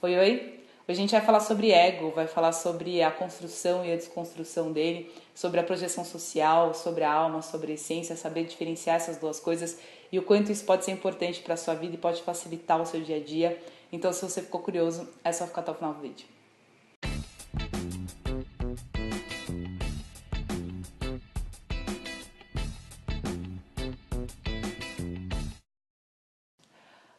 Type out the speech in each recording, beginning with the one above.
Oi, oi! Hoje a gente vai falar sobre ego, vai falar sobre a construção e a desconstrução dele, sobre a projeção social, sobre a alma, sobre a essência, saber diferenciar essas duas coisas e o quanto isso pode ser importante para a sua vida e pode facilitar o seu dia a dia. Então, se você ficou curioso, é só ficar até o final do vídeo.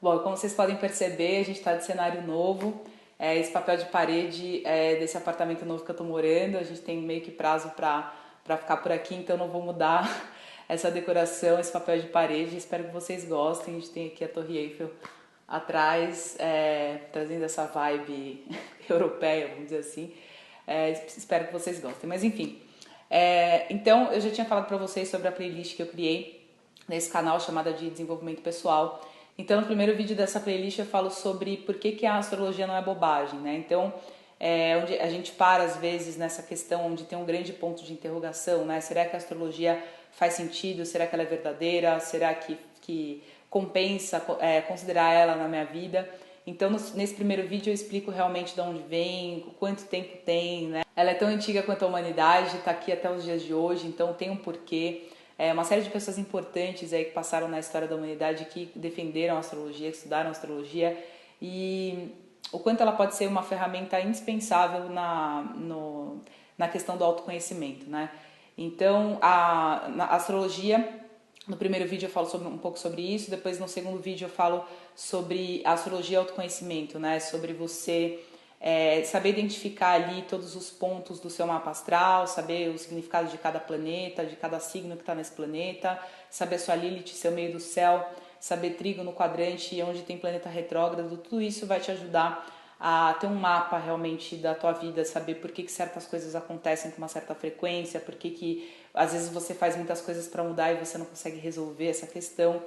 Bom, como vocês podem perceber, a gente está de cenário novo. Esse papel de parede é desse apartamento novo que eu estou morando. A gente tem meio que prazo para ficar por aqui, então não vou mudar essa decoração, esse papel de parede. Espero que vocês gostem. A gente tem aqui a Torre Eiffel atrás, trazendo essa vibe europeia, vamos dizer assim. Espero que vocês gostem. Mas enfim, então eu já tinha falado para vocês sobre a playlist que eu criei nesse canal chamada de Desenvolvimento Pessoal. Então, no primeiro vídeo dessa playlist eu falo sobre por que a astrologia não é bobagem, né? Então, onde a gente para às vezes nessa questão onde tem um grande ponto de interrogação, né? Será que a astrologia faz sentido? Será que ela é verdadeira? Será que compensa considerar ela na minha vida? Então, nesse primeiro vídeo eu explico realmente de onde vem, quanto tempo tem, né? Ela é tão antiga quanto a humanidade, está aqui até os dias de hoje, então tem um porquê. Uma série de pessoas importantes aí que passaram na história da humanidade que defenderam a astrologia, que estudaram a astrologia e o quanto ela pode ser uma ferramenta indispensável na questão do autoconhecimento, né? Então, na astrologia, no primeiro vídeo eu falo um pouco sobre isso, depois no segundo vídeo eu falo sobre a astrologia e autoconhecimento, né? Sobre você saber identificar ali todos os pontos do seu mapa astral, saber o significado de cada planeta, de cada signo que está nesse planeta, saber a sua Lilith, seu meio do céu, saber trigo no quadrante, onde tem planeta retrógrado, tudo isso vai te ajudar a ter um mapa realmente da tua vida, saber por que certas coisas acontecem com uma certa frequência, por que às vezes você faz muitas coisas para mudar e você não consegue resolver essa questão.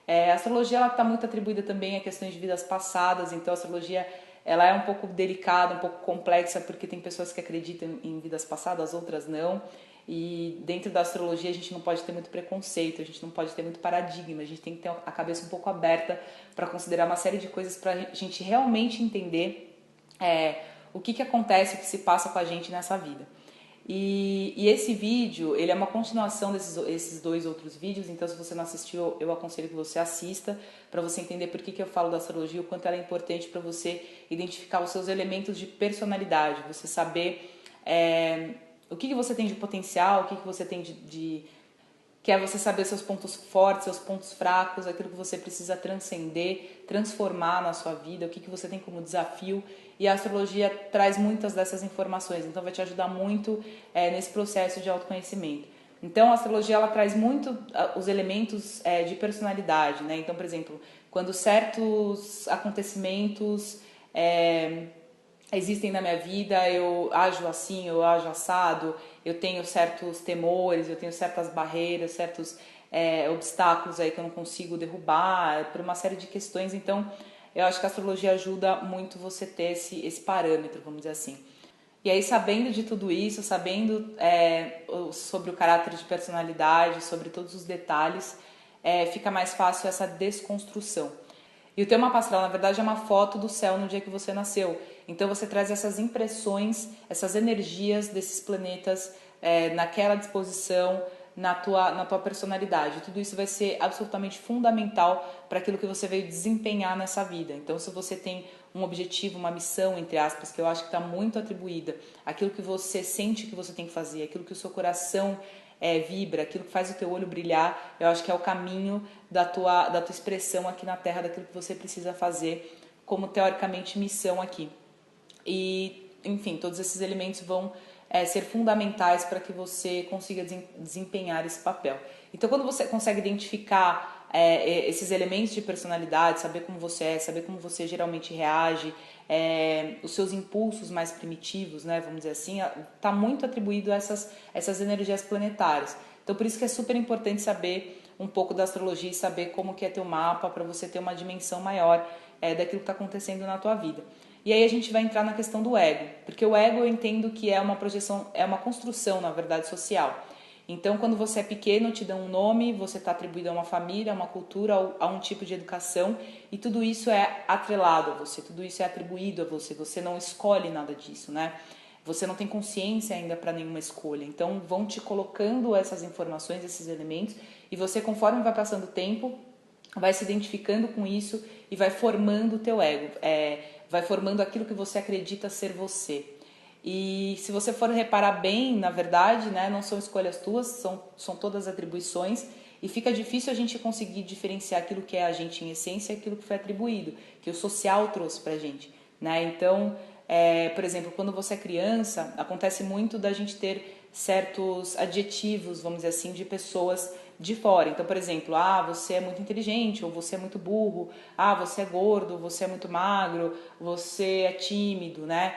A astrologia está muito atribuída também a questões de vidas passadas, então a astrologia ela é um pouco delicada, um pouco complexa, porque tem pessoas que acreditam em vidas passadas, outras não. E dentro da astrologia a gente não pode ter muito preconceito, a gente não pode ter muito paradigma, a gente tem que ter a cabeça um pouco aberta para considerar uma série de coisas para a gente realmente entender o que acontece, o que se passa com a gente nessa vida. E esse vídeo, ele é uma continuação desses dois outros vídeos, então se você não assistiu, eu aconselho que você assista, para você entender por que eu falo da astrologia, o quanto ela é importante para você identificar os seus elementos de personalidade, você saber o que você tem de potencial, o que você tem que é você saber seus pontos fortes, seus pontos fracos, aquilo que você precisa transcender, transformar na sua vida, o que você tem como desafio. E a astrologia traz muitas dessas informações, então vai te ajudar muito nesse processo de autoconhecimento. Então a astrologia ela traz muito os elementos de personalidade, né? Então, por exemplo, quando certos acontecimentos existem na minha vida, eu ajo assim, eu ajo assado, eu tenho certos temores, eu tenho certas barreiras, certos obstáculos aí que eu não consigo derrubar, por uma série de questões. Então, eu acho que a astrologia ajuda muito você ter esse parâmetro, vamos dizer assim. E aí, sabendo de tudo isso, sabendo sobre o caráter de personalidade, sobre todos os detalhes, fica mais fácil essa desconstrução. E o teu mapa astral, na verdade, é uma foto do céu no dia que você nasceu. Então você traz essas impressões, essas energias desses planetas naquela disposição, na tua personalidade. Tudo isso vai ser absolutamente fundamental para aquilo que você veio desempenhar nessa vida. Então, se você tem um objetivo, uma missão, entre aspas, que eu acho que está muito atribuída, aquilo que você sente que você tem que fazer, aquilo que o seu coração vibra, aquilo que faz o teu olho brilhar, eu acho que é o caminho da tua expressão aqui na Terra, daquilo que você precisa fazer como, teoricamente, missão aqui. E, enfim, todos esses elementos vão ser fundamentais para que você consiga desempenhar esse papel. Então, quando você consegue identificar esses elementos de personalidade, saber como você é, saber como você geralmente reage, os seus impulsos mais primitivos, né, vamos dizer assim, está muito atribuído a essas energias planetárias. Então, por isso que é super importante saber um pouco da astrologia e saber como que é teu mapa para você ter uma dimensão maior daquilo que está acontecendo na tua vida. E aí a gente vai entrar na questão do ego, porque o ego eu entendo que é uma projeção, é uma construção, na verdade, social. Então, quando você é pequeno, te dão um nome, você está atribuído a uma família, a uma cultura, a um tipo de educação, e tudo isso é atrelado a você, tudo isso é atribuído a você, você não escolhe nada disso, né? Você não tem consciência ainda para nenhuma escolha. Então, vão te colocando essas informações, esses elementos, e você, conforme vai passando o tempo, vai se identificando com isso e vai formando o teu ego, vai formando aquilo que você acredita ser você. E se você for reparar bem, na verdade, né, não são escolhas tuas, são todas atribuições, e fica difícil a gente conseguir diferenciar aquilo que é a gente em essência e aquilo que foi atribuído, que o social trouxe pra gente, né? Então, por exemplo, quando você é criança, acontece muito da gente ter certos adjetivos, vamos dizer assim, de pessoas de fora. Então, por exemplo, você é muito inteligente, ou você é muito burro, você é gordo, você é muito magro, você é tímido, né?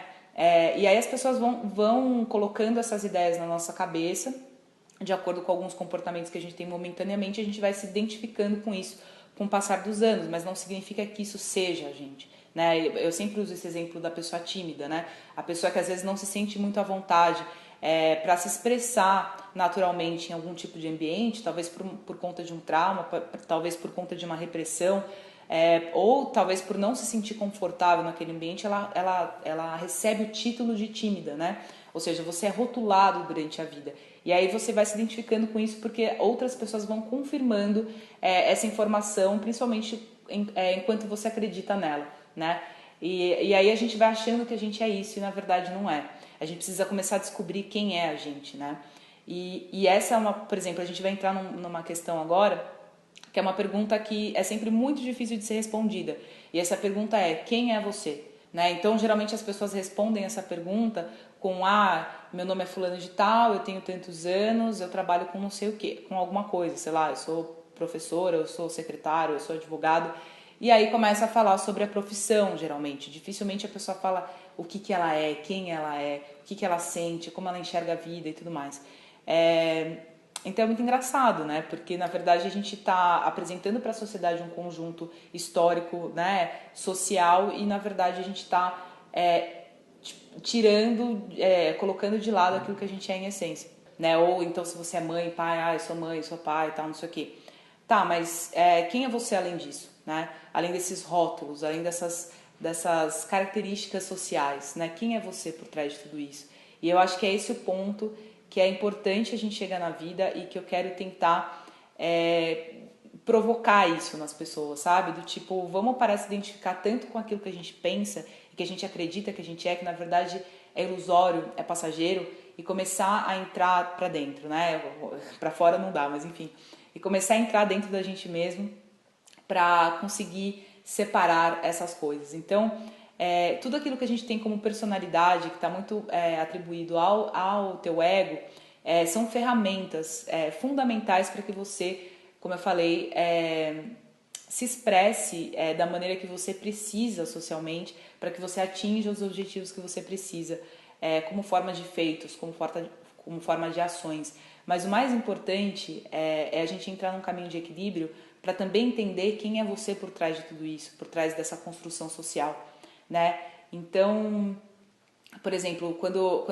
E aí as pessoas vão colocando essas ideias na nossa cabeça, de acordo com alguns comportamentos que a gente tem momentaneamente, a gente vai se identificando com isso com o passar dos anos, mas não significa que isso seja a gente, né? Eu sempre uso esse exemplo da pessoa tímida, né? A pessoa que às vezes não se sente muito à vontade para se expressar naturalmente em algum tipo de ambiente, talvez por conta de um trauma, talvez por conta de uma repressão, ou talvez por não se sentir confortável naquele ambiente, ela recebe o título de tímida, né? Ou seja, você é rotulado durante a vida. E aí você vai se identificando com isso porque outras pessoas vão confirmando essa informação, principalmente enquanto você acredita nela, né? E aí a gente vai achando que a gente é isso e na verdade não é. A gente precisa começar a descobrir quem é a gente, né? E essa é uma, por exemplo, a gente vai entrar numa questão agora, que é uma pergunta que é sempre muito difícil de ser respondida. E essa pergunta é: quem é você? Né? Então, geralmente as pessoas respondem essa pergunta com: meu nome é fulano de tal, eu tenho tantos anos, eu trabalho com não sei o quê, com alguma coisa, sei lá, eu sou professora, eu sou secretário, eu sou advogado. E aí começa a falar sobre a profissão, geralmente. Dificilmente a pessoa fala o que ela é, quem ela é, o que ela sente, como ela enxerga a vida e tudo mais. Então é muito engraçado, né? Porque na verdade a gente está apresentando para a sociedade um conjunto histórico, né, social, e na verdade a gente está tirando, colocando de lado aquilo que a gente é em essência, né? Ou então se você é mãe, pai, eu sou mãe, eu sou pai, tal, não sei o quê. Tá, mas quem é você além disso, né? Além desses rótulos, além dessas características sociais, né? Quem é você por trás de tudo isso? E eu acho que é esse o ponto que é importante a gente chegar na vida e que eu quero tentar provocar isso nas pessoas, sabe? Do tipo, vamos parar de se identificar tanto com aquilo que a gente pensa e que a gente acredita que a gente é, que na verdade é ilusório, é passageiro, e começar a entrar pra dentro, né? Pra fora não dá, mas enfim. E começar a entrar dentro da gente mesmo pra conseguir separar essas coisas. Então, tudo aquilo que a gente tem como personalidade, que está muito atribuído ao teu ego, são ferramentas fundamentais para que você, como eu falei, se expresse da maneira que você precisa socialmente, para que você atinja os objetivos que você precisa, como forma de feitos, como forma de ações. Mas o mais importante é a gente entrar num caminho de equilíbrio para também entender quem é você por trás de tudo isso, por trás dessa construção social, né? Então, por exemplo, quando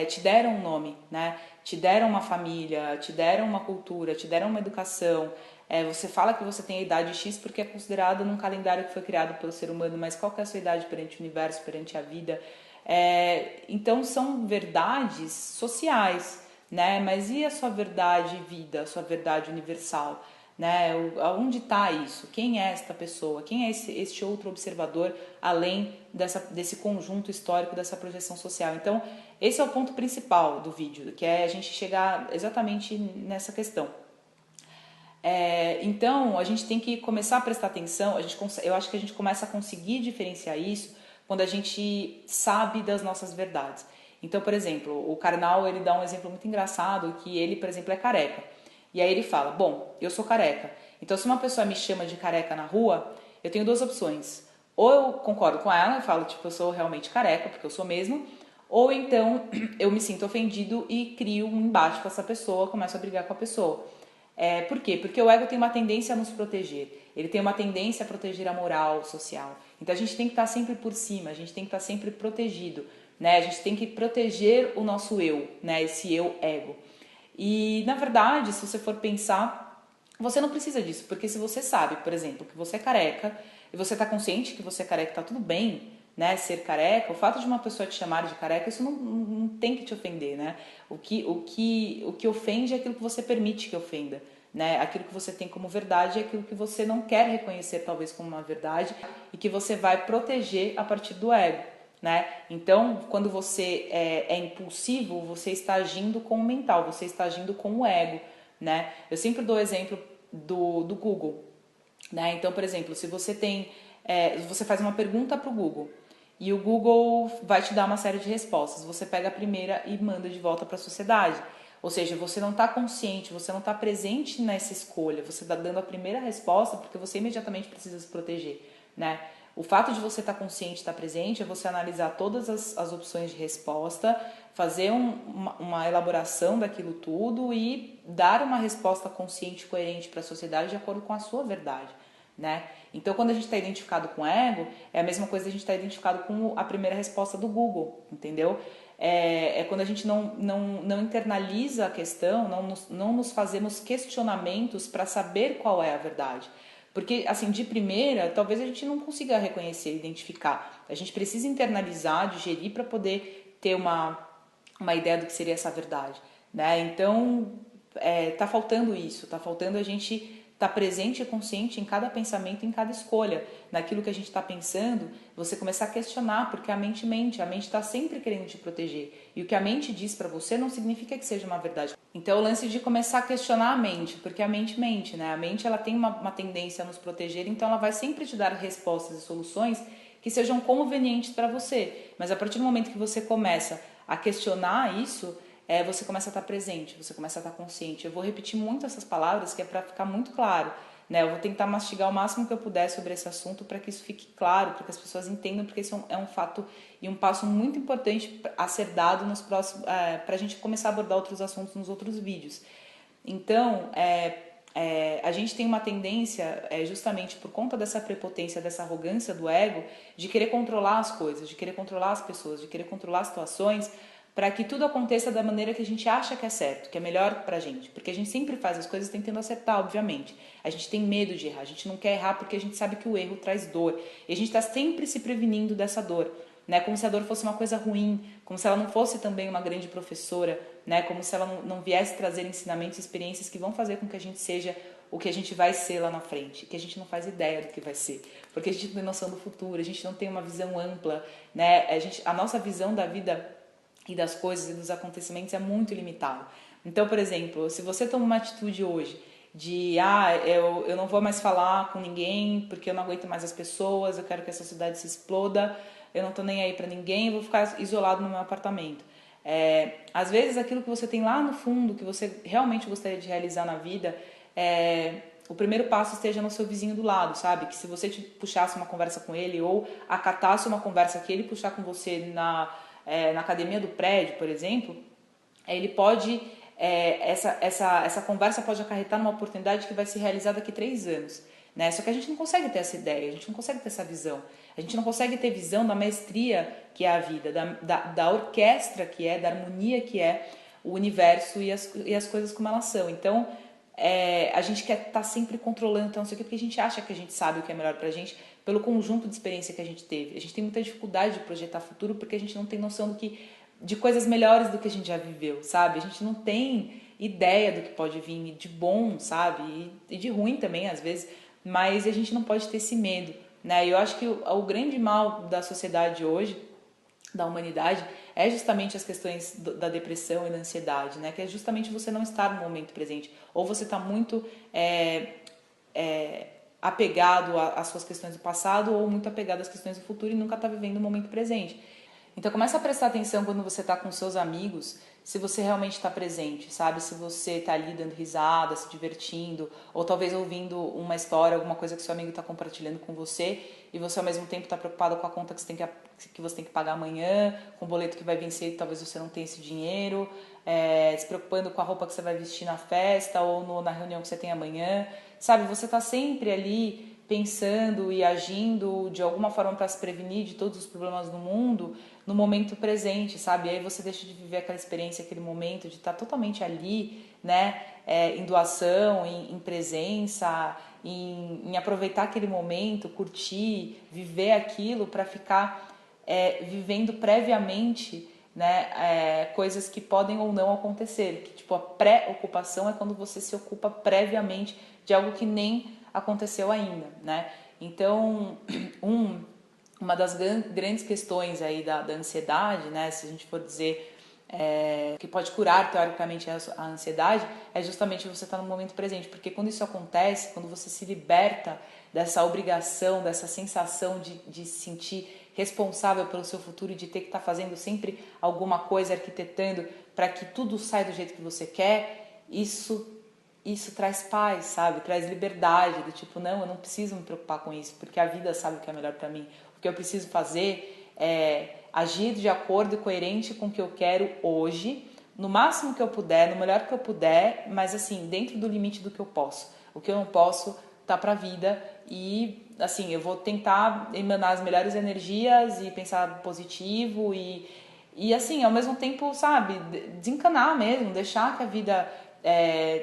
te deram um nome, né? Te deram uma família, te deram uma cultura, te deram uma educação, você fala que você tem a idade X porque é considerado num calendário que foi criado pelo ser humano, mas qual que é a sua idade perante o universo, perante a vida? Então são verdades sociais, né? Mas e a sua verdade vida, a sua verdade universal? Né? Onde está isso? Quem é esta pessoa? Quem é este outro observador além desse conjunto histórico, dessa projeção social? Então, esse é o ponto principal do vídeo, que é a gente chegar exatamente nessa questão. Então, a gente tem que começar a prestar atenção, eu acho que a gente começa a conseguir diferenciar isso quando a gente sabe das nossas verdades. Então, por exemplo, o Karnal, ele dá um exemplo muito engraçado, que ele, por exemplo, é careca. E aí ele fala: bom, eu sou careca. Então, se uma pessoa me chama de careca na rua, eu tenho duas opções. Ou eu concordo com ela e falo, tipo, eu sou realmente careca, porque eu sou mesmo. Ou então eu me sinto ofendido e crio um embate com essa pessoa, começo a brigar com a pessoa. Por quê? Porque o ego tem uma tendência a nos proteger. Ele tem uma tendência a proteger a moral social. Então a gente tem que estar sempre por cima, a gente tem que estar sempre protegido, né? A gente tem que proteger o nosso eu, né? Esse eu ego. E, na verdade, se você for pensar, você não precisa disso, porque se você sabe, por exemplo, que você é careca, e você está consciente que você é careca, tá tudo bem, né, ser careca, o fato de uma pessoa te chamar de careca, isso não tem que te ofender, né? O que ofende é aquilo que você permite que ofenda, né? Aquilo que você tem como verdade é aquilo que você não quer reconhecer talvez como uma verdade e que você vai proteger a partir do ego, né? Então, quando você é impulsivo, você está agindo com o mental, você está agindo com o ego, né? Eu sempre dou o exemplo do Google, né? Então, por exemplo, se você você faz uma pergunta para o Google e o Google vai te dar uma série de respostas, você pega a primeira e manda de volta para a sociedade. Ou seja, você não está consciente, você não está presente nessa escolha, você está dando a primeira resposta porque você imediatamente precisa se proteger, né? O fato de você estar consciente, estar presente, é você analisar todas as opções de resposta, fazer uma elaboração daquilo tudo e dar uma resposta consciente e coerente para a sociedade de acordo com a sua verdade, né? Então, quando a gente está identificado com ego, é a mesma coisa que a gente está identificado com a primeira resposta do Google, entendeu? É quando a gente não internaliza a questão, não nos fazemos questionamentos para saber qual é a verdade. Porque, assim, de primeira, talvez a gente não consiga reconhecer, identificar. A gente precisa internalizar, digerir para poder ter uma ideia do que seria essa verdade, né? Então, tá faltando isso, tá faltando a gente estar presente e consciente em cada pensamento, em cada escolha, naquilo que a gente está pensando, você começar a questionar, porque a mente está sempre querendo te proteger. E o que a mente diz para você não significa que seja uma verdade. Então, o lance de começar a questionar a mente, porque a mente mente, né? A mente ela tem uma tendência a nos proteger, então ela vai sempre te dar respostas e soluções que sejam convenientes para você. Mas a partir do momento que você começa a questionar isso, você começa a estar presente, você começa a estar consciente. Eu vou repetir muito essas palavras que é para ficar muito claro, né? Eu vou tentar mastigar o máximo que eu puder sobre esse assunto para que isso fique claro, para que as pessoas entendam, porque isso é um fato e um passo muito importante a ser dado nos próximos, para a gente começar a abordar outros assuntos nos outros vídeos. Então, a gente tem uma tendência, justamente por conta dessa prepotência, dessa arrogância do ego, de querer controlar as coisas, de querer controlar as pessoas, de querer controlar as situações, para que tudo aconteça da maneira que a gente acha que é certo, que é melhor pra gente. Porque a gente sempre faz as coisas tentando acertar, obviamente. A gente tem medo de errar, a gente não quer errar porque a gente sabe que o erro traz dor. E a gente está sempre se prevenindo dessa dor, né? Como se a dor fosse uma coisa ruim, como se ela não fosse também uma grande professora, né? Como se ela não viesse trazer ensinamentos e experiências que vão fazer com que a gente seja o que a gente vai ser lá na frente, que a gente não faz ideia do que vai ser, porque a gente não tem noção do futuro, a gente não tem uma visão ampla, né? A nossa visão da vida e das coisas e dos acontecimentos é muito limitado. Então, por exemplo, se você toma uma atitude hoje de eu não vou mais falar com ninguém porque eu não aguento mais as pessoas, eu quero que a sociedade se exploda, eu não tô nem aí para ninguém, eu vou ficar isolado no meu apartamento. Às vezes aquilo que você tem lá no fundo, que você realmente gostaria de realizar na vida, o primeiro passo esteja no seu vizinho do lado, sabe? Que se você te puxasse uma conversa com ele ou acatasse uma conversa que ele puxar com você na academia do prédio, por exemplo, ele pode essa conversa pode acarretar numa oportunidade que vai se realizar daqui a 3 anos, né? Só que a gente não consegue ter essa ideia, a gente não consegue ter essa visão, a gente não consegue ter visão da maestria que é a vida, da orquestra que é, da harmonia que é o universo e as coisas como elas são. Então, a gente quer estar sempre controlando, então, não sei o que, porque a gente acha que a gente sabe o que é melhor pra gente pelo conjunto de experiência que a gente teve. A gente tem muita dificuldade de projetar futuro porque a gente não tem noção de coisas melhores do que a gente já viveu, sabe? A gente não tem ideia do que pode vir de bom, sabe? E de ruim também, às vezes, mas a gente não pode ter esse medo, né? E eu acho que o grande mal da sociedade hoje, da humanidade, é justamente as questões da depressão e da ansiedade, né? Que é justamente você não estar no momento presente. Ou você está muito apegado às suas questões do passado ou muito apegado às questões do futuro e nunca está vivendo o momento presente. Então começa a prestar atenção quando você está com seus amigos, se você realmente está presente, sabe? Se você está ali dando risada, se divertindo, ou talvez ouvindo uma história, alguma coisa que seu amigo está compartilhando com você e você ao mesmo tempo está preocupado com a conta que você tem que pagar amanhã, com o boleto que vai vencer e talvez você não tenha esse dinheiro, se preocupando com a roupa que você vai vestir na festa ou na reunião que você tem amanhã, sabe? Você está sempre ali pensando e agindo de alguma forma para se prevenir de todos os problemas do mundo no momento presente, sabe? E aí você deixa de viver aquela experiência, aquele momento de estar totalmente ali, né? Em doação, em presença, em aproveitar aquele momento, curtir, viver aquilo para ficar vivendo previamente, né, coisas que podem ou não acontecer. Que, tipo, a pré-ocupação é quando você se ocupa previamente de algo que nem aconteceu ainda, né? Então, uma das grandes questões aí da ansiedade, né, se a gente for dizer que pode curar teoricamente a ansiedade, é justamente você estar no momento presente, porque quando isso acontece, quando você se liberta dessa obrigação, dessa sensação de se sentir responsável pelo seu futuro e de ter que estar fazendo sempre alguma coisa, arquitetando para que tudo saia do jeito que você quer, isso traz paz, sabe? Traz liberdade, do tipo, não, eu não preciso me preocupar com isso, porque a vida sabe o que é melhor para mim. O que eu preciso fazer é agir de acordo e coerente com o que eu quero hoje, no máximo que eu puder, no melhor que eu puder, mas assim, dentro do limite do que eu posso. O que eu não posso tá pra vida e assim, eu vou tentar emanar as melhores energias e pensar positivo e assim, ao mesmo tempo, sabe, desencanar mesmo, deixar que a vida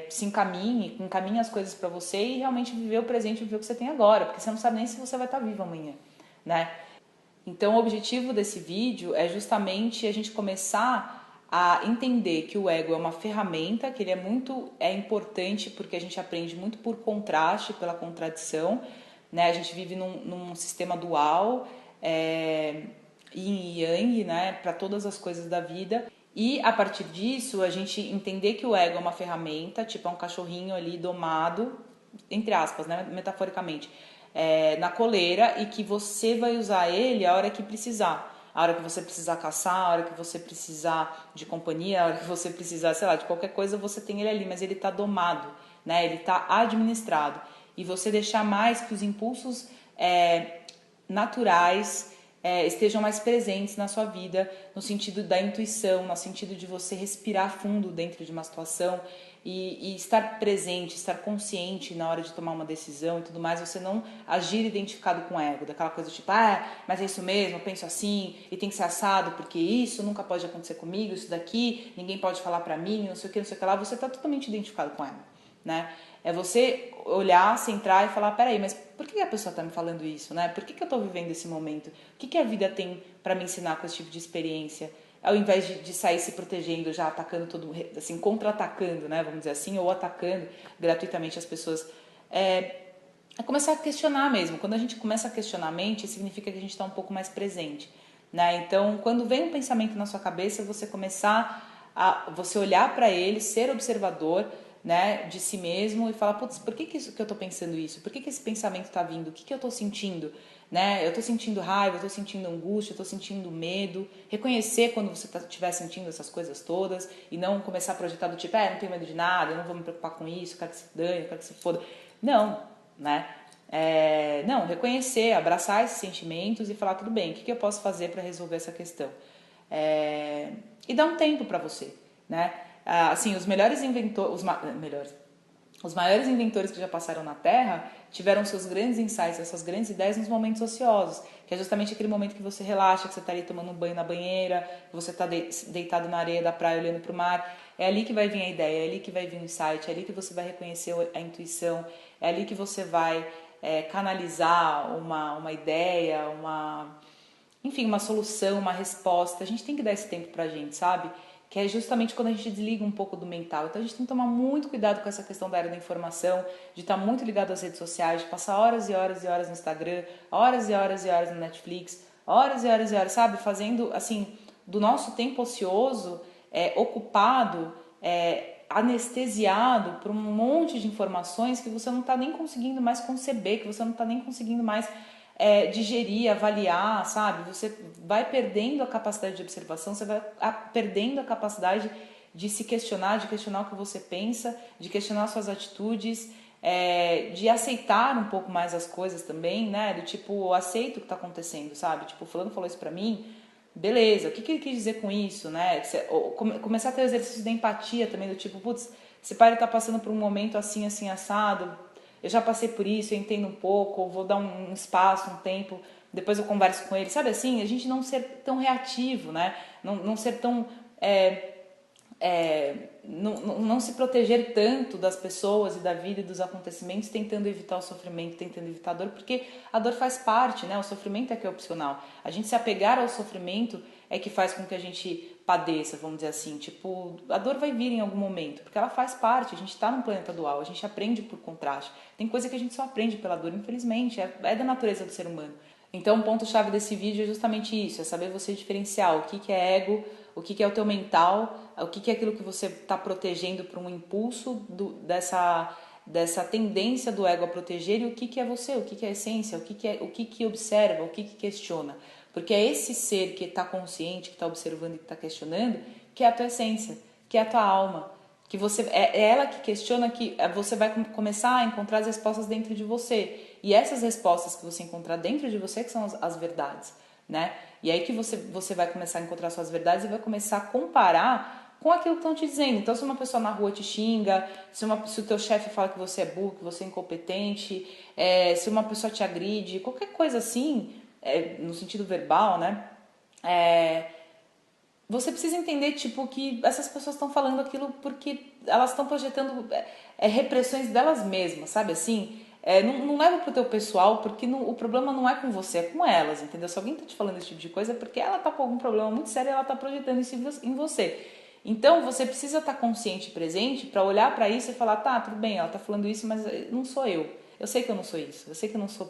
se encaminhe as coisas para você e realmente viver o presente, viver o que você tem agora, porque você não sabe nem se você vai estar vivo amanhã, né? Então, o objetivo desse vídeo é justamente a gente começar a entender que o ego é uma ferramenta, que ele é importante porque a gente aprende muito por contraste, pela contradição, né? A gente vive num sistema dual, yin e yang, né? Para todas as coisas da vida. E a partir disso, a gente entender que o ego é uma ferramenta, tipo é um cachorrinho ali domado, entre aspas, né? Metaforicamente, na coleira, e que você vai usar ele a hora que precisar. A hora que você precisar caçar, a hora que você precisar de companhia, a hora que você precisar, sei lá, de qualquer coisa, você tem ele ali, mas ele está domado, né? Ele está administrado. E você deixar mais que os impulsos naturais estejam mais presentes na sua vida, no sentido da intuição, no sentido de você respirar fundo dentro de uma situação e estar presente, estar consciente na hora de tomar uma decisão e tudo mais, você não agir identificado com o ego, daquela coisa tipo, mas é isso mesmo, eu penso assim, e tem que ser assado, porque isso nunca pode acontecer comigo, isso daqui, ninguém pode falar pra mim, não sei o que lá, você tá totalmente identificado com o ego, né? É você olhar, centrar e falar, peraí, mas por que a pessoa tá me falando isso, né? Por que eu tô vivendo esse momento? O que a vida tem pra me ensinar com esse tipo de experiência? Ao invés de sair se protegendo, já atacando todo, assim, contra-atacando, né? Vamos dizer assim, ou atacando gratuitamente as pessoas. É começar a questionar mesmo. Quando a gente começa a questionar a mente, significa que a gente está um pouco mais presente, né? Então, quando vem um pensamento na sua cabeça, você começar você olhar para ele, ser observador, né, de si mesmo e falar, putz, por que eu tô pensando isso? Por que esse pensamento tá vindo? O que eu tô sentindo? Né? Eu tô sentindo raiva, eu tô sentindo angústia, eu tô sentindo medo. Reconhecer quando você estiver sentindo essas coisas todas e não começar a projetar do tipo, não tenho medo de nada, eu não vou me preocupar com isso, quero que se dane, quero que se foda. Não, né? Não, reconhecer, abraçar esses sentimentos e falar, tudo bem, o que eu posso fazer para resolver essa questão? E dar um tempo para você, né? Assim, os melhores inventores, os maiores inventores que já passaram na Terra tiveram seus grandes insights, essas grandes ideias nos momentos ociosos, que é justamente aquele momento que você relaxa, que você está ali tomando um banho na banheira, que você está deitado na areia da praia olhando para o mar. É ali que vai vir a ideia, é ali que vai vir o insight, é ali que você vai reconhecer a intuição, é ali que você vai canalizar uma ideia, enfim, uma solução, uma resposta. A gente tem que dar esse tempo pra gente, sabe? Que é justamente quando a gente desliga um pouco do mental. Então a gente tem que tomar muito cuidado com essa questão da era da informação, de estar muito ligado às redes sociais, de passar horas e horas e horas no Instagram, horas e horas e horas no Netflix, horas e horas e horas, sabe? Fazendo, assim, do nosso tempo ocioso, ocupado, anestesiado por um monte de informações que você não está nem conseguindo mais conceber, que você não está nem conseguindo mais digerir, avaliar, sabe? Você vai perdendo a capacidade de observação, você vai perdendo a capacidade de se questionar, de questionar o que você pensa, de questionar suas atitudes, de aceitar um pouco mais as coisas também, né? Do tipo, aceito o que está acontecendo, sabe? Tipo, fulano falou isso pra mim, beleza, o que ele quis dizer com isso, né? Começar a ter o exercício da empatia também, do tipo, putz, esse pai tá passando por um momento assim, assim, assado, eu já passei por isso, eu entendo um pouco, eu vou dar um espaço, um tempo, depois eu converso com ele, sabe assim? A gente não ser tão reativo, né? Não ser tão... não se proteger tanto das pessoas e da vida e dos acontecimentos, tentando evitar o sofrimento, tentando evitar a dor, porque a dor faz parte, né? O sofrimento é que é opcional. A gente se apegar ao sofrimento é que faz com que a gente padeça, vamos dizer assim. Tipo, a dor vai vir em algum momento, porque ela faz parte, a gente está num planeta dual, a gente aprende por contraste. Tem coisa que a gente só aprende pela dor, infelizmente, é da natureza do ser humano. Então, o ponto-chave desse vídeo é justamente isso, é saber você diferenciar o que é ego, o que é o teu mental, o que é aquilo que você está protegendo por um impulso dessa tendência do ego a proteger, e o que é você, o que é a essência, o que observa, o que questiona. Porque é esse ser que está consciente, que está observando e que está questionando, que é a tua essência, que é a tua alma. Que você, é ela que questiona, que você vai começar a encontrar as respostas dentro de você. E essas respostas que você encontrar dentro de você que são as verdades, né? E aí que você vai começar a encontrar suas verdades e vai começar a comparar com aquilo que estão te dizendo. Então, se uma pessoa na rua te xinga, se o teu chefe fala que você é burro, que você é incompetente, se uma pessoa te agride, qualquer coisa assim, no sentido verbal, né? Você precisa entender, tipo, que essas pessoas estão falando aquilo porque elas estão projetando repressões delas mesmas, sabe assim? Não leva pro teu pessoal, porque o problema não é com você, é com elas, entendeu? Se alguém tá te falando esse tipo de coisa, é porque ela tá com algum problema muito sério e ela tá projetando isso em você. Então, você precisa estar consciente e presente para olhar para isso e falar, tá, tudo bem, ela tá falando isso, mas não sou eu. Eu sei que eu não sou isso, eu sei que eu não sou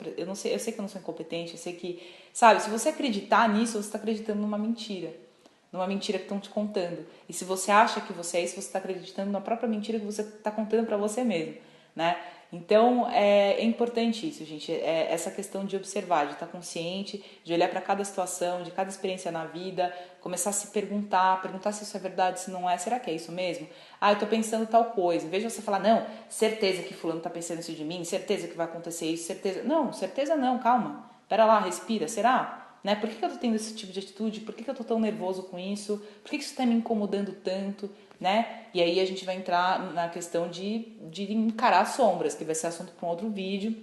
incompetente, eu sei que, sabe, se você acreditar nisso, você está acreditando numa mentira que estão te contando. E se você acha que você é isso, você está acreditando na própria mentira que você está contando para você mesmo, né? Então, é importante isso, gente. Essa questão de observar, de estar consciente, de olhar para cada situação, de cada experiência na vida, começar a se perguntar se isso é verdade, se não é, será que é isso mesmo? Ah, eu tô pensando tal coisa. Em vez de você falar, não, certeza que fulano tá pensando isso de mim, certeza que vai acontecer isso, certeza... Não, certeza não, calma. Pera lá, respira, será? Né? Por que eu tô tendo esse tipo de atitude? Por que eu tô tão nervoso com isso? Por que isso tá me incomodando tanto? Né? E aí a gente vai entrar na questão de encarar as sombras, que vai ser assunto para um outro vídeo.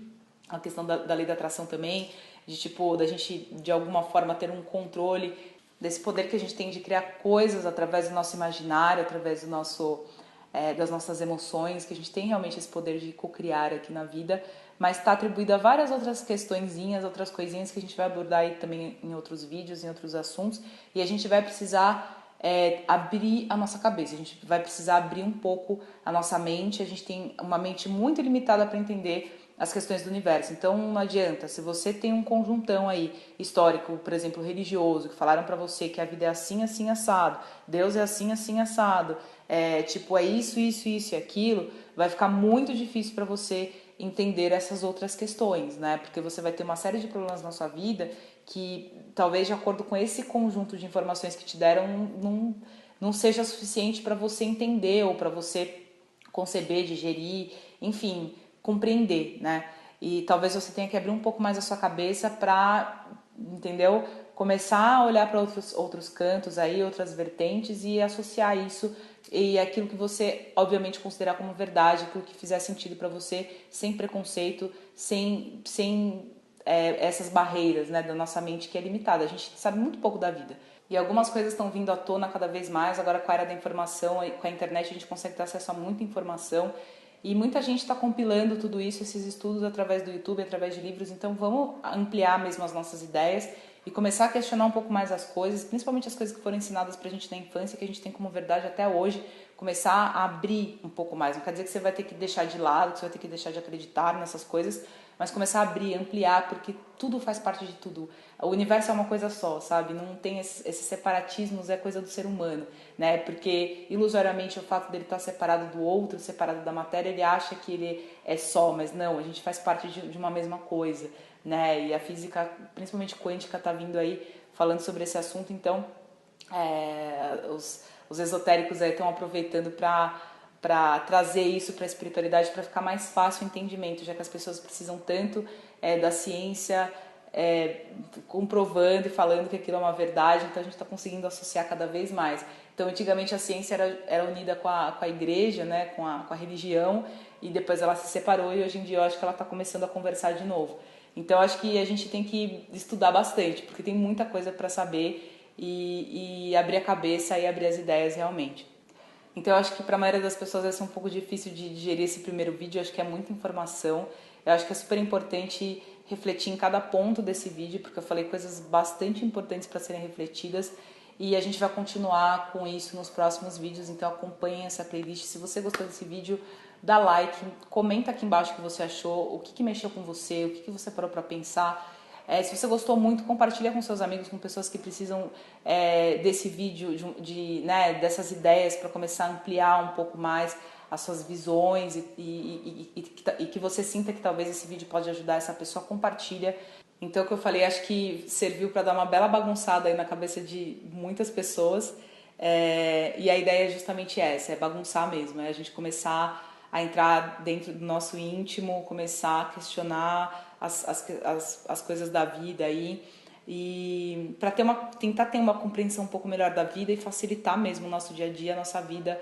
A questão da lei da atração também, de tipo, da gente de alguma forma ter um controle desse poder que a gente tem de criar coisas através do nosso imaginário, através do das nossas emoções, que a gente tem realmente esse poder de co-criar aqui na vida, mas está atribuído a várias outras questõezinhas, outras coisinhas que a gente vai abordar aí também em outros vídeos, em outros assuntos, e a gente vai precisar abrir a nossa cabeça, a gente vai precisar abrir um pouco a nossa mente, a gente tem uma mente muito limitada para entender as questões do universo. Então não adianta, se você tem um conjuntão aí histórico, por exemplo, religioso, que falaram para você que a vida é assim, assim, assado, Deus é assim, assim, assado, tipo, é isso, isso, isso e aquilo, vai ficar muito difícil para você entender essas outras questões, né? Porque você vai ter uma série de problemas na sua vida que talvez de acordo com esse conjunto de informações que te deram não seja suficiente para você entender ou para você conceber, digerir, enfim, compreender, né? E talvez você tenha que abrir um pouco mais a sua cabeça para, entendeu? Começar a olhar para outros cantos aí, outras vertentes e associar isso e aquilo que você obviamente considerar como verdade, aquilo que fizer sentido para você, sem preconceito, sem essas barreiras, né, da nossa mente que é limitada. A gente sabe muito pouco da vida. E algumas coisas estão vindo à tona cada vez mais, agora com a era da informação, com a internet a gente consegue ter acesso a muita informação e muita gente está compilando tudo isso, esses estudos através do YouTube, através de livros, então vamos ampliar mesmo as nossas ideias e começar a questionar um pouco mais as coisas, principalmente as coisas que foram ensinadas pra gente na infância, que a gente tem como verdade até hoje, começar a abrir um pouco mais. Não quer dizer que você vai ter que deixar de lado, que você vai ter que deixar de acreditar nessas coisas, mas começar a abrir, ampliar, porque tudo faz parte de tudo. O universo é uma coisa só, sabe? Não tem esses separatismos, é coisa do ser humano, né? Porque ilusoriamente o fato dele estar separado do outro, separado da matéria, ele acha que ele é só, mas não, a gente faz parte de uma mesma coisa, né? E a física, principalmente quântica, está vindo aí falando sobre esse assunto, então os esotéricos aí estão aproveitando para trazer isso para a espiritualidade, para ficar mais fácil o entendimento, já que as pessoas precisam tanto da ciência comprovando e falando que aquilo é uma verdade, então a gente está conseguindo associar cada vez mais. Então, antigamente a ciência era unida com a igreja, né, com a religião, e depois ela se separou e hoje em dia eu acho que ela está começando a conversar de novo. Então, eu acho que a gente tem que estudar bastante, porque tem muita coisa para saber e abrir a cabeça e abrir as ideias realmente. Então eu acho que para a maioria das pessoas vai ser um pouco difícil de digerir esse primeiro vídeo, eu acho que é muita informação. Eu acho que é super importante refletir em cada ponto desse vídeo, porque eu falei coisas bastante importantes para serem refletidas e a gente vai continuar com isso nos próximos vídeos, então acompanhem essa playlist. Se você gostou desse vídeo, dá like, comenta aqui embaixo o que você achou, o que mexeu com você, o que você parou para pensar. Se você gostou muito, compartilha com seus amigos, com pessoas que precisam desse vídeo, né, dessas ideias para começar a ampliar um pouco mais as suas visões e que você sinta que talvez esse vídeo pode ajudar essa pessoa, compartilha. Então, o que eu falei, acho que serviu para dar uma bela bagunçada aí na cabeça de muitas pessoas. E a ideia é justamente essa, é bagunçar mesmo, é a gente começar a entrar dentro do nosso íntimo, começar a questionar as coisas da vida aí e para tentar ter uma compreensão um pouco melhor da vida e facilitar mesmo o nosso dia a dia, a nossa vida.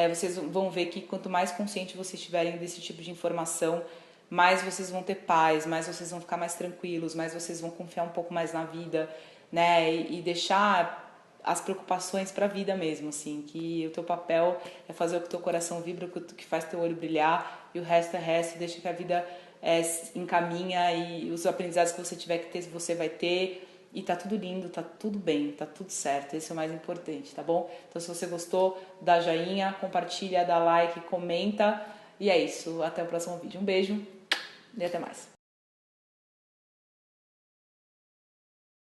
Vocês vão ver que quanto mais consciente vocês estiverem desse tipo de informação, mais vocês vão ter paz, mais vocês vão ficar mais tranquilos, mais vocês vão confiar um pouco mais na vida, né? E deixar as preocupações para a vida mesmo, assim, que o teu papel é fazer o que o teu coração vibra, o que faz teu olho brilhar, e o resto é resto, deixa que a vida encaminha e os aprendizados que você tiver que ter, você vai ter, e tá tudo lindo, tá tudo bem, tá tudo certo, esse é o mais importante, tá bom? Então se você gostou, dá joinha, compartilha, dá like, comenta, e é isso, até o próximo vídeo. Um beijo e até mais.